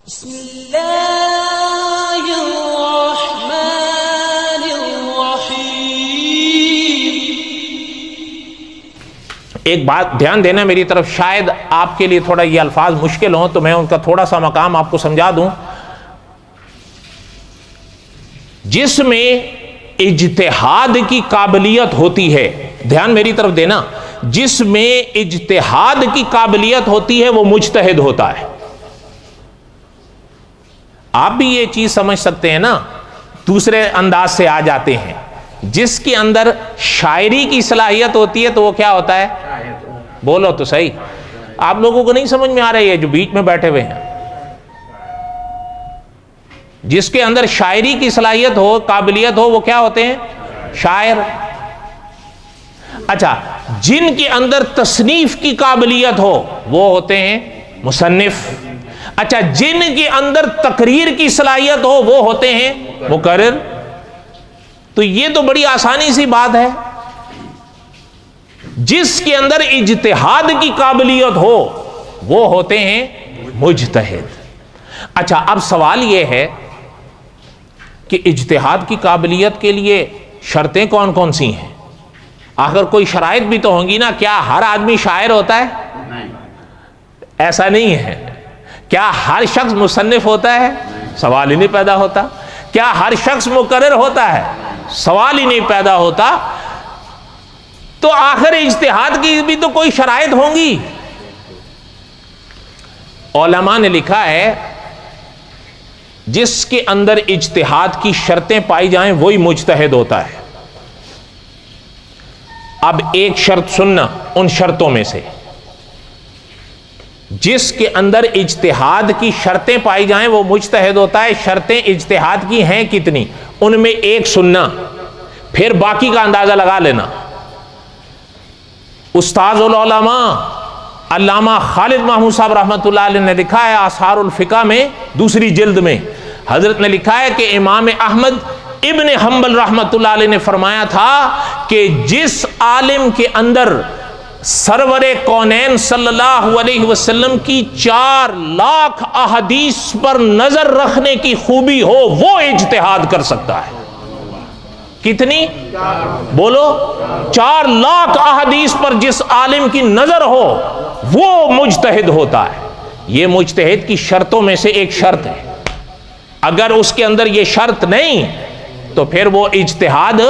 بسم اللہ الرحمن الرحیم۔ ایک بات دھیان دینا میری طرف، شاید آپ کے لیے تھوڑا یہ الفاظ مشکل ہوں تو میں ان کا تھوڑا سا مقام آپ کو سمجھا دوں۔ جس میں اجتہاد کی قابلیت ہوتی ہے، دھیان میری طرف دینا، جس میں اجتہاد کی قابلیت ہوتی ہے وہ مجتہد ہوتا ہے۔ آپ بھی یہ چیز سمجھ سکتے ہیں نا، دوسرے انداز سے آ جاتے ہیں۔ جس کے اندر شاعری کی صلاحیت ہوتی ہے تو وہ کیا ہوتا ہے؟ بولو تو صحیح، آپ لوگوں کو نہیں سمجھ میں آ رہی ہے جو بیچ میں بیٹھے ہوئے ہیں۔ جس کے اندر شاعری کی صلاحیت ہو، قابلیت ہو، وہ کیا ہوتے ہیں؟ شاعر۔ اچھا، جن کے اندر تصنیف کی قابلیت ہو وہ ہوتے ہیں مصنف۔ اچھا، جن کے اندر تقریر کی صلاحیت ہو وہ ہوتے ہیں مقرر۔ تو یہ تو بڑی آسانی سی بات ہے، جس کے اندر اجتہاد کی قابلیت ہو وہ ہوتے ہیں مجتہد۔ اچھا، اب سوال یہ ہے کہ اجتہاد کی قابلیت کے لیے شرطیں کون کون سی ہیں؟ آخر کوئی شرائط بھی تو ہوں گی نا۔ کیا ہر آدمی شاعر ہوتا ہے؟ ایسا نہیں ہے۔ کیا ہر شخص مصنف ہوتا ہے؟ سوال ہی نہیں پیدا ہوتا۔ کیا ہر شخص مقرر ہوتا ہے؟ سوال ہی نہیں پیدا ہوتا۔ تو آخر اجتہاد کی بھی تو کوئی شرائط ہوں گی۔ علماء نے لکھا ہے جس کے اندر اجتہاد کی شرطیں پائی جائیں وہی مجتہد ہوتا ہے۔ اب ایک شرط سننا ان شرطوں میں سے، جس کے اندر اجتہاد کی شرطیں پائی جائیں وہ مجتہد ہوتا ہے۔ شرطیں اجتہاد کی ہیں کتنی، ان میں ایک سننا، پھر باقی کا اندازہ لگا لینا۔ استاذ العلماء علامہ خالد محمود صاحب رحمۃ اللہ علیہ نے لکھا ہے آثار الفقہ میں دوسری جلد میں، حضرت نے لکھا ہے کہ امام احمد ابن حنبل رحمۃ اللہ علیہ نے فرمایا تھا کہ جس عالم کے اندر سرور کونین صلی اللہ علیہ وسلم کی 4 لاکھ احادیث پر نظر رکھنے کی خوبی ہو وہ اجتہاد کر سکتا ہے۔ کتنی؟ بولو، 4 لاکھ احادیث پر جس عالم کی نظر ہو وہ مجتہد ہوتا ہے۔ یہ مجتہد کی شرطوں میں سے ایک شرط ہے۔ اگر اس کے اندر یہ شرط نہیں تو پھر وہ اجتہاد